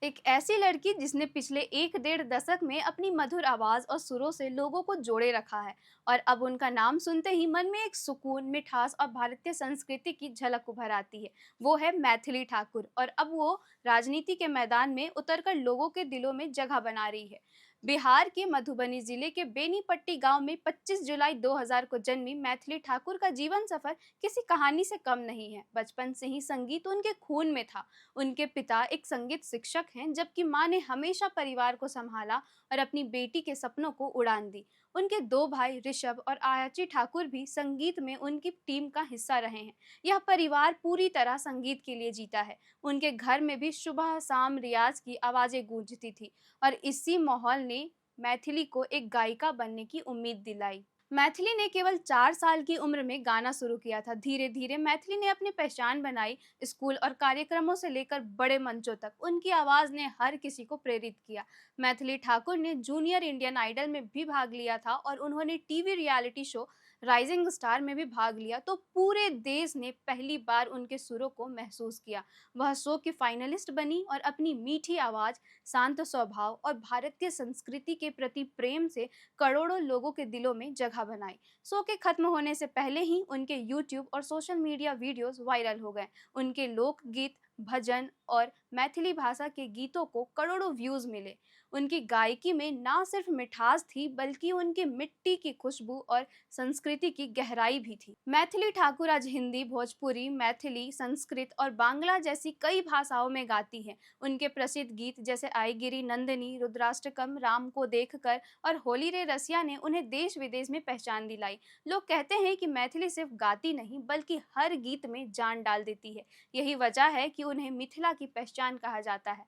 एक ऐसी लड़की जिसने पिछले एक डेढ़ दशक में अपनी मधुर आवाज और सुरों से लोगों को जोड़े रखा है। और अब उनका नाम सुनते ही मन में एक सुकून, मिठास और भारतीय संस्कृति की झलक उभर आती है। वो है मैथिली ठाकुर, और अब वो राजनीति के मैदान में उतरकर लोगों के दिलों में जगह बना रही है। बिहार के मधुबनी जिले के बेनीपट्टी गांव में 25 जुलाई 2000 को जन्मी मैथिली ठाकुर का जीवन सफर किसी कहानी से कम नहीं है। बचपन से ही संगीत उनके खून में था। उनके पिता एक संगीत शिक्षक हैं, जबकि मां ने हमेशा परिवार को संभाला और अपनी बेटी के सपनों को उड़ान दी। उनके दो भाई ऋषभ और आयाची ठाकुर भी संगीत में उनकी टीम का हिस्सा रहे हैं। यह परिवार पूरी तरह संगीत के लिए जीता है। उनके घर में भी सुबह शाम रियाज की आवाजें गूंजती थी, और इसी माहौल ने मैथिली को एक गायिका बनने की उम्मीद दिलाई। मैथिली ने केवल 4 साल की उम्र में गाना शुरू किया था। धीरे धीरे मैथिली ने अपनी पहचान बनाई। स्कूल और कार्यक्रमों से लेकर बड़े मंचों तक उनकी आवाज ने हर किसी को प्रेरित किया। मैथिली ठाकुर ने जूनियर इंडियन आइडल में भी भाग लिया था, और उन्होंने TV reality show rising star में भी भाग लिया, तो पूरे देश ने पहली बार उनके सुरों को महसूस किया। वह शो की फाइनलिस्ट बनी और अपनी मीठी आवाज, शांत स्वभाव और भारतीय संस्कृति के प्रति प्रेम से करोड़ों लोगों के दिलों में जगह बनाई। शो के खत्म होने से पहले ही उनके यूट्यूब और सोशल मीडिया वीडियोस वायरल हो गए। उनके लोकगीत, भजन और मैथिली भाषा के गीतों को करोड़ों व्यूज मिले। उनकी गायकी में ना सिर्फ मिठास थी, बल्कि उनकी मिट्टी की खुशबू और संस्कृति की गहराई भी थी। मैथिली ठाकुर आज हिंदी, भोजपुरी, मैथिली, संस्कृत और बांग्ला जैसी कई भाषाओं में गाती हैं। उनके प्रसिद्ध गीत जैसे आई गिरी नंदिनी, रुद्राष्टकम, राम को देखकर और होली रे रसिया ने उन्हें देश विदेश में पहचान दिलाई। लोग कहते हैं कि मैथिली सिर्फ गाती नहीं, बल्कि हर गीत में जान डाल देती है। यही वजह है कि उन्हें मिथिला की पहचान कहा जाता है।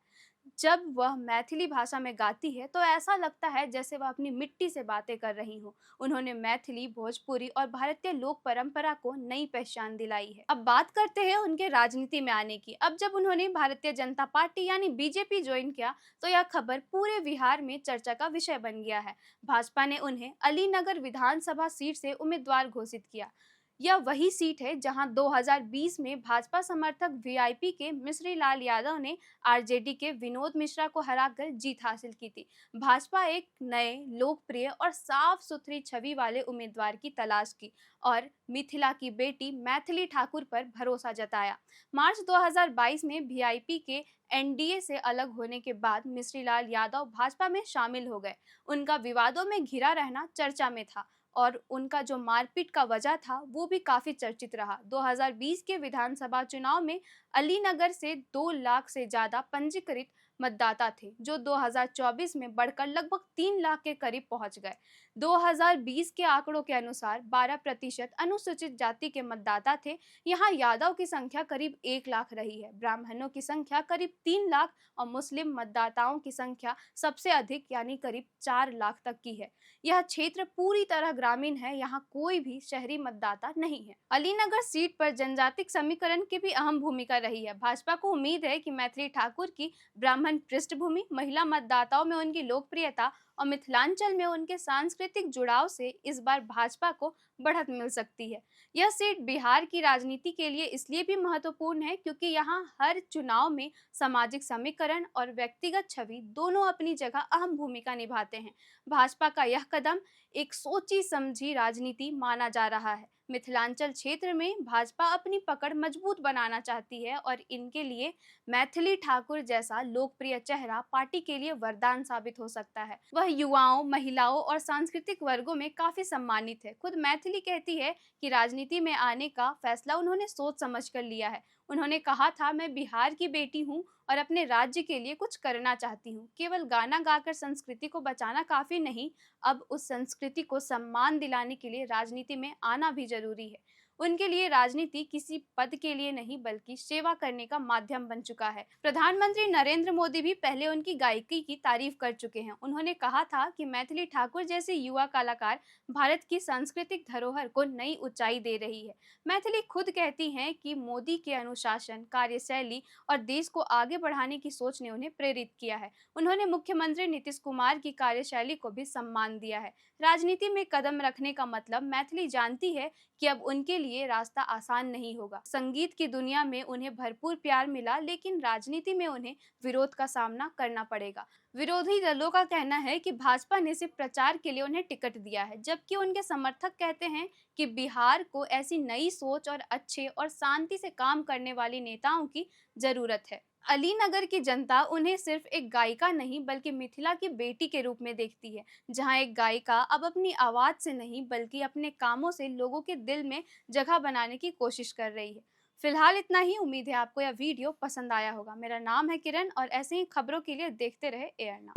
जब वह मैथिली भाषा में गाती है तो ऐसा लगता है जैसे वह अपनी मिट्टी से बातें कर रही हो। उन्होंने मैथिली, भोजपुरी और भारतीय लोक परंपरा को नई पहचान दिलाई है। अब बात करते हैं उनके राजनीति में आने की। अब जब उन्होंने भारतीय जनता पार्टी यानी बीजेपी ज्वाइन किया, तो यह खबर पूरे बिहार में चर्चा का विषय बन गया है। भाजपा ने उन्हें अलीनगर विधानसभा सीट से उम्मीदवार घोषित किया। यह वही सीट है जहां 2020 में भाजपा समर्थक वीआईपी के मिश्री लाल यादव ने आरजेडी के विनोद मिश्रा को हराकर जीत हासिल की थी। भाजपा एक नए, लोकप्रिय और साफ सुथरी छवि वाले उम्मीदवार की तलाश की और मिथिला की बेटी मैथिली ठाकुर पर भरोसा जताया। मार्च 2022 में वीआईपी के एनडीए से अलग होने के बाद मिश्री लाल यादव भाजपा में शामिल हो गए। उनका विवादों में घिरा रहना चर्चा में था, और उनका जो मारपीट का वजह था वो भी काफी चर्चित रहा। 2020 के विधानसभा चुनाव में अलीनगर से 2 लाख से ज्यादा पंजीकृत मतदाता थे, जो 2024 में बढ़कर लगभग 3 लाख के करीब पहुंच गए। 2020 के आंकड़ों के अनुसार 12% अनुसूचित जाति के मतदाता थे। यहाँ यादव की संख्या करीब 1 लाख रही है, ब्राह्मणों की संख्या करीब 3 लाख और मुस्लिम मतदाताओं की संख्या सबसे अधिक यानी करीब 4 लाख तक की है। यह क्षेत्र पूरी तरह ग्रामीण है, यहाँ कोई भी शहरी मतदाता नहीं है। अलीनगर सीट पर जनजातिक समीकरण की भी अहम भूमिका रही है। भाजपा को उम्मीद है कि मैथिली ठाकुर की ब्राह्मण पृष्ठभूमि, महिला मतदाताओं में उनकी लोकप्रियता और मिथिलांचल में उनके सांस्कृतिक जुड़ाव से इस बार भाजपा को बढ़त मिल सकती है। यह सीट बिहार की राजनीति के लिए इसलिए भी महत्वपूर्ण है क्योंकि यहाँ हर चुनाव में सामाजिक समीकरण और व्यक्तिगत छवि दोनों अपनी जगह अहम भूमिका निभाते हैं। भाजपा का यह कदम एक सोची समझी राजनीति माना जा रहा है। मिथिलांचल क्षेत्र में भाजपा अपनी पकड़ मजबूत बनाना चाहती है, और इनके लिए मैथिली ठाकुर जैसा लोकप्रिय चेहरा पार्टी के लिए वरदान साबित हो सकता है। वह युवाओं, महिलाओं और सांस्कृतिक वर्गों में काफी सम्मानित है। खुद मैथिली कहती है कि राजनीति में आने का फैसला उन्होंने सोच समझ कर लिया है। उन्होंने कहा था, मैं बिहार की बेटी हूँ और अपने राज्य के लिए कुछ करना चाहती हूँ। केवल गाना गाकर संस्कृति को बचाना काफी नहीं, अब उस संस्कृति को सम्मान दिलाने के लिए राजनीति में आना भी जरूरी है। उनके लिए राजनीति किसी पद के लिए नहीं, बल्कि सेवा करने का माध्यम बन चुका है। प्रधानमंत्री नरेंद्र मोदी भी पहले उनकी गायकी की तारीफ कर चुके हैं। उन्होंने कहा था कि मैथिली ठाकुर जैसे युवा कलाकार भारत की सांस्कृतिक धरोहर को नई ऊंचाई दे रही है। मैथिली खुद कहती हैं कि मोदी के अनुशासन, कार्यशैली और देश को आगे बढ़ाने की सोच ने उन्हें प्रेरित किया है। उन्होंने मुख्यमंत्री नीतीश कुमार की कार्यशैली को भी सम्मान दिया है। राजनीति में कदम रखने का मतलब मैथिली जानती है कि अब उनके लिए रास्ता आसान नहीं होगा। संगीत की दुनिया में उन्हें भरपूर प्यार मिला, लेकिन राजनीति में उन्हें विरोध का सामना करना पड़ेगा। विरोधी दलों का कहना है कि भाजपा ने सिर्फ प्रचार के लिए उन्हें टिकट दिया है, जबकि उनके समर्थक कहते हैं कि बिहार को ऐसी नई सोच और अच्छे और शांति से काम करने वाली नेताओं की जरूरत है। अलीनगर की जनता उन्हें सिर्फ एक गायिका नहीं बल्कि मिथिला की बेटी के रूप में देखती है, जहां एक गायिका अब अपनी आवाज से नहीं बल्कि अपने कामों से लोगों के दिल में जगह बनाने की कोशिश कर रही है। फिलहाल इतना ही। उम्मीद है आपको यह वीडियो पसंद आया होगा। मेरा नाम है किरण और ऐसे ही खबरों के लिए देखते रहे एयरना।